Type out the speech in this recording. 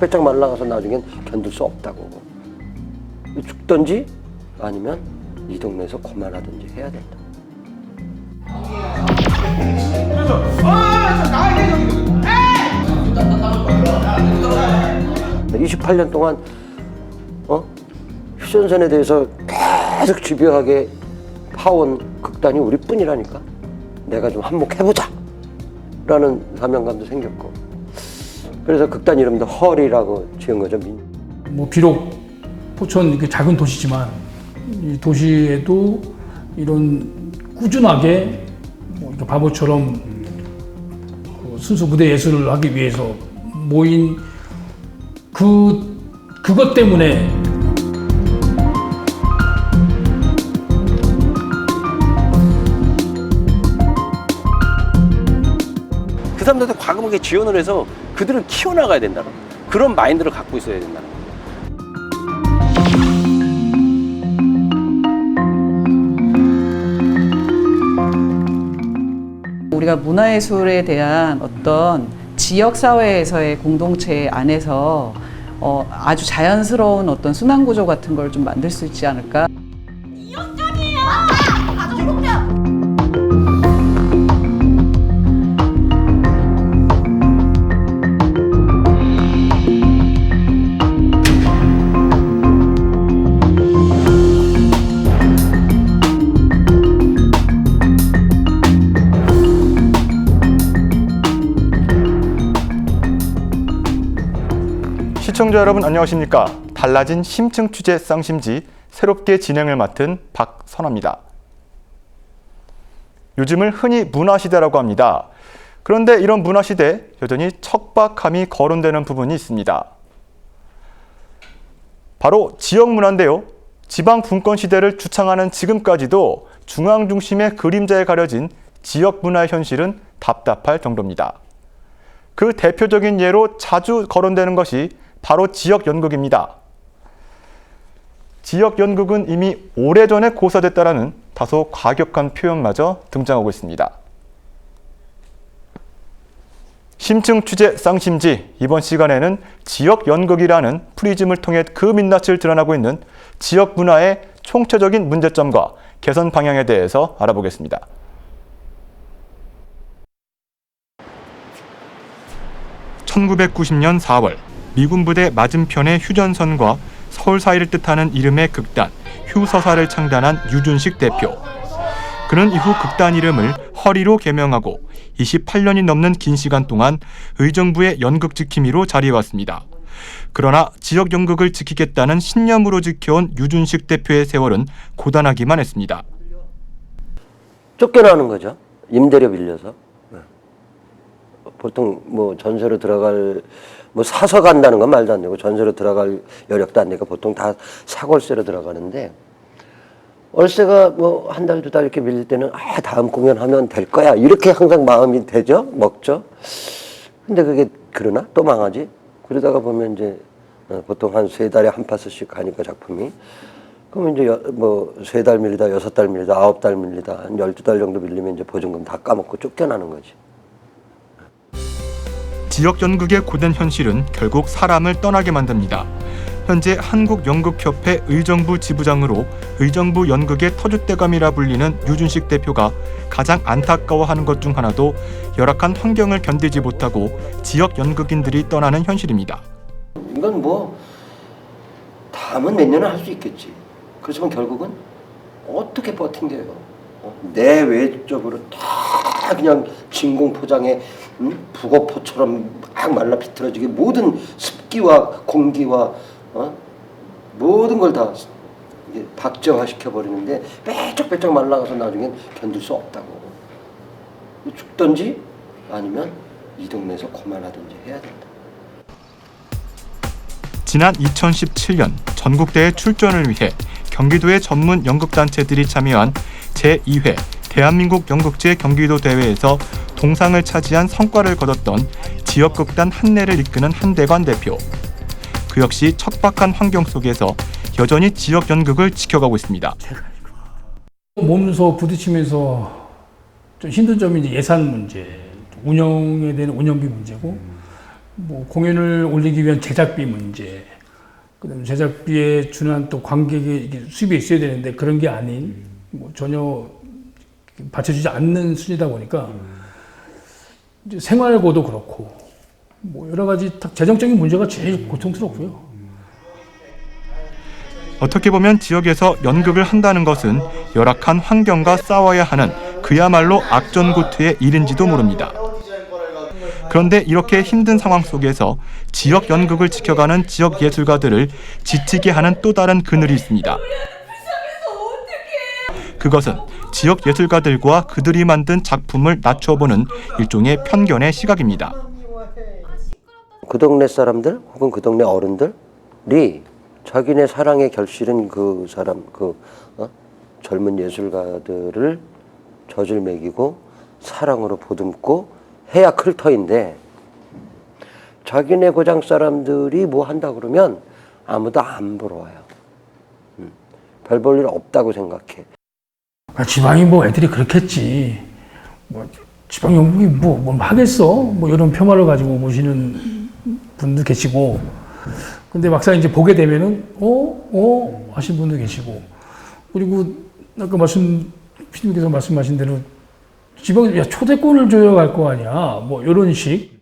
빼짝빼짝 말라가서 나중엔 견딜 수 없다고. 죽든지 아니면 이 동네에서 그만하든지 해야 된다. 28년 동안 휴전선에 대해서 계속 집요하게 파온 극단이 우리뿐이라니까. 내가 좀 한몫해보자 라는 사명감도 생겼고, 그래서 극단 이름도 헐이라고 지은 거죠. 뭐 비록 포천 이렇게 작은 도시지만 이 도시에도 이런 꾸준하게 뭐 이렇게 바보처럼 순수 무대 예술을 하기 위해서 모인 그것 때문에 그 사람들한테 과감하게 지원을 해서 그들을 키워나가야 된다는 그런 마인드를 갖고 있어야 된다는 거예요. 우리가 문화예술에 대한 어떤 지역사회에서의 공동체 안에서 아주 자연스러운 어떤 순환구조 같은 걸 좀 만들 수 있지 않을까. 시청자 여러분 안녕하십니까. 달라진 심층 취재 쌍심지 새롭게 진행을 맡은 박선화입니다. 요즘을 흔히 문화시대라고 합니다. 그런데 이런 문화시대 여전히 척박함이 거론되는 부분이 있습니다. 바로 지역문화인데요. 지방 분권 시대를 주창하는 지금까지도 중앙 중심의 그림자에 가려진 지역문화의 현실은 답답할 정도입니다. 그 대표적인 예로 자주 거론되는 것이 바로 지역연극입니다. 지역연극은 이미 오래전에 고사됐다라는 다소 과격한 표현마저 등장하고 있습니다. 심층 취재 쌍심지, 이번 시간에는 지역연극이라는 프리즘을 통해 그 민낯을 드러나고 있는 지역 문화의 총체적인 문제점과 개선 방향에 대해서 알아보겠습니다. (1990년 4월) 미군 부대 맞은편의 휴전선과 서울 사이를 뜻하는 이름의 극단 휴서사를 창단한 유준식 대표. 그는 이후 극단 이름을 허리로 개명하고 28년이 넘는 긴 시간 동안 의정부의 연극 지킴이로 자리해왔습니다. 그러나 지역 연극을 지키겠다는 신념으로 지켜온 유준식 대표의 세월은 고단하기만 했습니다. 쫓겨나는 거죠. 임대료 빌려서. 보통 뭐 전세로 들어갈, 뭐 사서 간다는 건 말도 안 되고 전세로 들어갈 여력도 안 되니까 보통 다 사골세로 들어가는데, 월세가 뭐 한 달, 두 달 이렇게 밀릴 때는 다음 공연하면 될 거야 이렇게 항상 마음이 되죠. 먹죠. 근데 그게 그러나 또 망하지. 그러다가 보면 이제 보통 한 3달에 한 파스씩 가니까 작품이, 그러면 이제 뭐 3달 밀리다 6달 밀리다 9달 밀리다 한 12달 정도 밀리면 이제 보증금 다 까먹고 쫓겨나는 거지. 지역 연극의 고된 현실은 결국 사람을 떠나게 만듭니다. 현재 한국연극협회 의정부 지부장으로 의정부 연극의 터줏대감이라 불리는 유준식 대표가 가장 안타까워하는 것 중 하나도 열악한 환경을 견디지 못하고 지역 연극인들이 떠나는 현실입니다. 이건 뭐 다음은 몇 년은 할 수 있겠지. 그렇지만 결국은 어떻게 버틴대요. 내외적으로 다 그냥 진공 포장에 북어포처럼 막 말라 비틀어지게 모든 습기와 공기와 모든 걸 다 박정화 시켜버리는데 빼쩍빼쩍 말라가서 나중엔 견딜 수 없다고. 죽든지 아니면 이 동네에서 그만하든지 해야 된다. 지난 2017년 전국대회 출전을 위해 경기도의 전문 연극단체들이 참여한 제2회 대한민국 연극제 경기도 대회에서 동상을 차지한 성과를 거뒀던 지역극단 한내를 이끄는 한대관 대표. 그 역시 척박한 환경 속에서 여전히 지역 연극을 지켜가고 있습니다. 몸소 부딪히면서 좀 힘든 점이 이제 예산 문제, 운영에 대한 운영비 문제고, 뭐 공연을 올리기 위한 제작비 문제, 그다음에 제작비에 준한 또 관객의 이게 수입이 있어야 되는데 그런 게 아닌 뭐 전혀 받쳐주지 않는 수준이다 보니까 이제 생활고도 그렇고 뭐 여러 가지 재정적인 문제가 제일 고통스럽고요. 어떻게 보면 지역에서 연극을 한다는 것은 열악한 환경과 싸워야 하는 그야말로 악전고투의 일인지도 모릅니다. 그런데 이렇게 힘든 상황 속에서 지역 연극을 지켜가는 지역 예술가들을 지치게 하는 또 다른 그늘이 있습니다. 그것은 지역 예술가들과 그들이 만든 작품을 낮춰보는 일종의 편견의 시각입니다. 그 동네 사람들 혹은 그 동네 어른들이 자기네 사랑의 결실은 그 사람, 젊은 예술가들을 젖을 먹이고 사랑으로 보듬고 해야 클 터인데 자기네 고장 사람들이 뭐 한다 그러면 아무도 안 부러워요. 별 볼 일 없다고 생각해. 지방이 뭐 애들이 그렇겠지. 뭐 지방 연극이 뭐 하겠어? 뭐 이런 폄하를 가지고 보시는 분도 계시고, 근데 막상 이제 보게 되면은 하신 분도 계시고, 그리고 아까 피디님께서 말씀하신 대로 지방 초대권을 줘야 할 거 아니야. 뭐 이런 식.